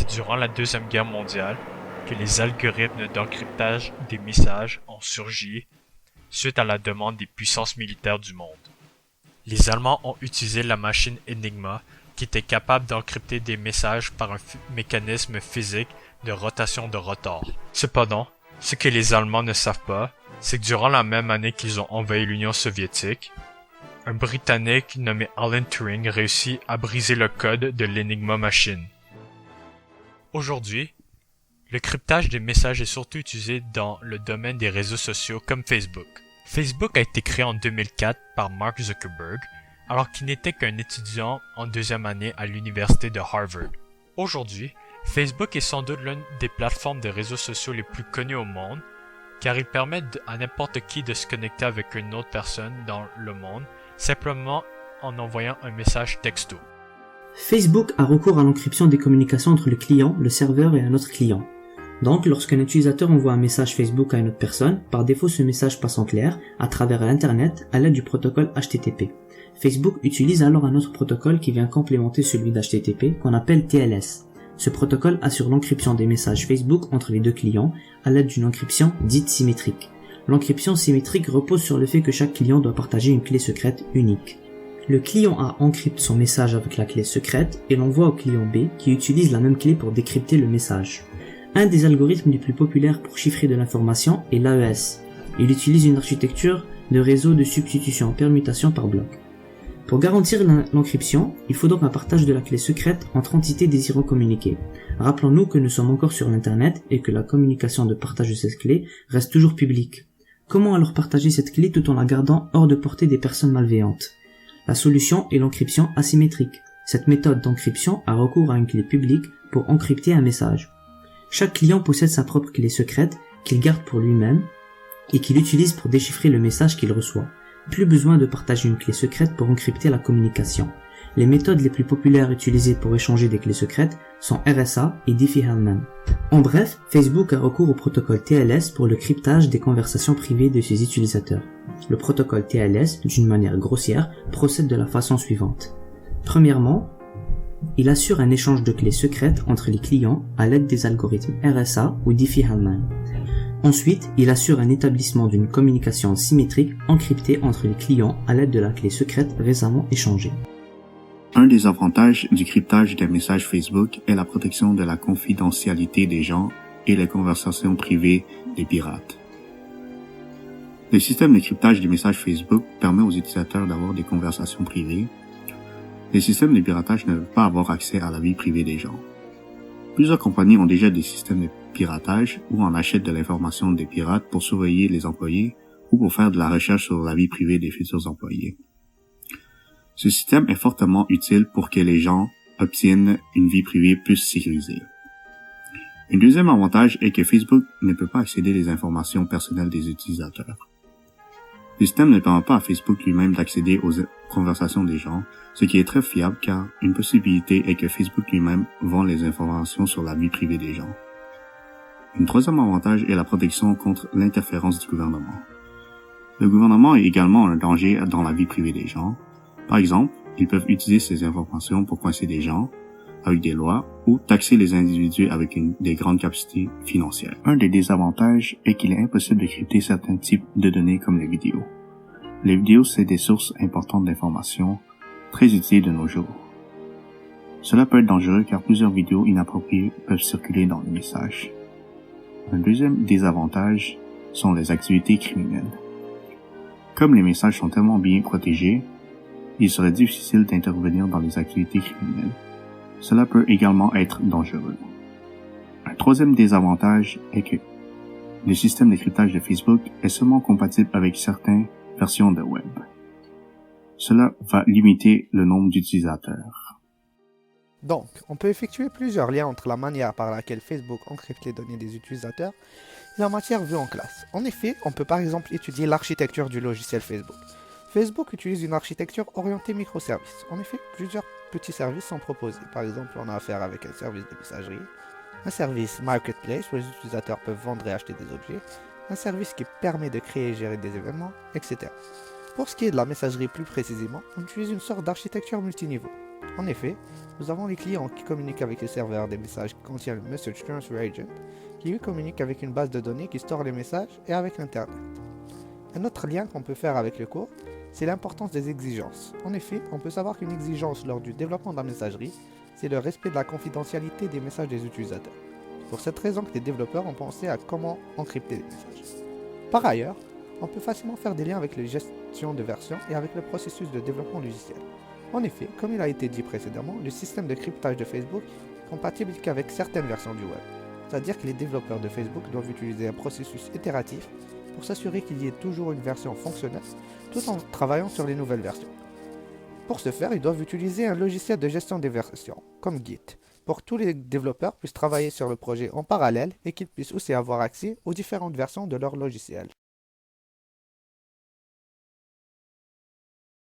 C'est durant la Deuxième Guerre mondiale que les algorithmes d'encryptage des messages ont surgi suite à la demande des puissances militaires du monde. Les Allemands ont utilisé la machine Enigma qui était capable d'encrypter des messages par un mécanisme physique de rotation de rotor. Cependant, ce que les Allemands ne savent pas, c'est que durant la même année qu'ils ont envahi l'Union soviétique, un Britannique nommé Alan Turing réussit à briser le code de l'Enigma Machine. Aujourd'hui, le cryptage des messages est surtout utilisé dans le domaine des réseaux sociaux comme Facebook. Facebook a été créé en 2004 par Mark Zuckerberg, alors qu'il n'était qu'un étudiant en deuxième année à l'université de Harvard. Aujourd'hui, Facebook est sans doute l'une des plateformes de réseaux sociaux les plus connues au monde, car il permet à n'importe qui de se connecter avec une autre personne dans le monde, simplement en envoyant un message texto. Facebook a recours à l'encryption des communications entre le client, le serveur et un autre client. Donc, lorsqu'un utilisateur envoie un message Facebook à une autre personne, par défaut ce message passe en clair, à travers Internet, à l'aide du protocole HTTP. Facebook utilise alors un autre protocole qui vient complémenter celui d'HTTP, qu'on appelle TLS. Ce protocole assure l'encryption des messages Facebook entre les deux clients, à l'aide d'une encryption dite symétrique. L'encryption symétrique repose sur le fait que chaque client doit partager une clé secrète unique. Le client A encrypte son message avec la clé secrète et l'envoie au client B qui utilise la même clé pour décrypter le message. Un des algorithmes les plus populaires pour chiffrer de l'information est l'AES. Il utilise une architecture de réseau de substitution en permutation par bloc. Pour garantir l'encryption, il faut donc un partage de la clé secrète entre entités désirant communiquer. Rappelons-nous que nous sommes encore sur Internet et que la communication de partage de cette clé reste toujours publique. Comment alors partager cette clé tout en la gardant hors de portée des personnes malveillantes? La solution est l'encryption asymétrique. Cette méthode d'encryption a recours à une clé publique pour encrypter un message. Chaque client possède sa propre clé secrète qu'il garde pour lui-même et qu'il utilise pour déchiffrer le message qu'il reçoit. Plus besoin de partager une clé secrète pour encrypter la communication. Les méthodes les plus populaires utilisées pour échanger des clés secrètes sont RSA et Diffie-Hellman. En bref, Facebook a recours au protocole TLS pour le cryptage des conversations privées de ses utilisateurs. Le protocole TLS, d'une manière grossière, procède de la façon suivante. Premièrement, il assure un échange de clés secrètes entre les clients à l'aide des algorithmes RSA ou Diffie-Hellman. Ensuite, il assure un établissement d'une communication symétrique encryptée entre les clients à l'aide de la clé secrète récemment échangée. Un des avantages du cryptage des messages Facebook est la protection de la confidentialité des gens et les conversations privées des pirates. Le système de cryptage des messages Facebook permet aux utilisateurs d'avoir des conversations privées. Les systèmes de piratage ne peuvent pas avoir accès à la vie privée des gens. Plusieurs compagnies ont déjà des systèmes de piratage ou en achètent de l'information des pirates pour surveiller les employés ou pour faire de la recherche sur la vie privée des futurs employés. Ce système est fortement utile pour que les gens obtiennent une vie privée plus sécurisée. Un deuxième avantage est que Facebook ne peut pas accéder aux informations personnelles des utilisateurs. Le système ne permet pas à Facebook lui-même d'accéder aux conversations des gens, ce qui est très fiable car une possibilité est que Facebook lui-même vend les informations sur la vie privée des gens. Un troisième avantage est la protection contre l'interférence du gouvernement. Le gouvernement est également un danger dans la vie privée des gens. Par exemple, ils peuvent utiliser ces informations pour coincer des gens avec des lois ou taxer les individus avec des grandes capacités financières. Un des désavantages est qu'il est impossible de crypter certains types de données comme les vidéos. Les vidéos, c'est des sources importantes d'informations, très utilisées de nos jours. Cela peut être dangereux car plusieurs vidéos inappropriées peuvent circuler dans les messages. Un deuxième désavantage sont les activités criminelles. Comme les messages sont tellement bien protégés, il serait difficile d'intervenir dans les activités criminelles. Cela peut également être dangereux. Un troisième désavantage est que le système de cryptage de Facebook est seulement compatible avec certaines versions de web. Cela va limiter le nombre d'utilisateurs. Donc, on peut effectuer plusieurs liens entre la manière par laquelle Facebook encrypte les données des utilisateurs et la matière vue en classe. En effet, on peut par exemple étudier l'architecture du logiciel Facebook. Facebook utilise une architecture orientée microservices. En effet, plusieurs petits services sont proposés. Par exemple, on a affaire avec un service de messagerie, un service marketplace où les utilisateurs peuvent vendre et acheter des objets, un service qui permet de créer et gérer des événements, etc. Pour ce qui est de la messagerie plus précisément, on utilise une sorte d'architecture multiniveau. En effet, Nous avons les clients qui communiquent avec les serveurs des messages qui contiennent le Message Transfer Agent, qui lui communique avec une base de données qui store les messages et avec Internet. Un autre lien qu'on peut faire avec le cours, c'est l'importance des exigences. En effet, on peut savoir qu'une exigence lors du développement de la messagerie, c'est le respect de la confidentialité des messages des utilisateurs. C'est pour cette raison que les développeurs ont pensé à comment encrypter les messages. Par ailleurs, on peut facilement faire des liens avec la gestion de version et avec le processus de développement logiciel. En effet, comme il a été dit précédemment, le système de cryptage de Facebook est compatible qu'avec certaines versions du web. C'est-à-dire que les développeurs de Facebook doivent utiliser un processus itératif pour s'assurer qu'il y ait toujours une version fonctionnelle tout en travaillant sur les nouvelles versions. Pour ce faire, ils doivent utiliser un logiciel de gestion des versions, comme Git, pour que tous les développeurs puissent travailler sur le projet en parallèle et qu'ils puissent aussi avoir accès aux différentes versions de leur logiciel.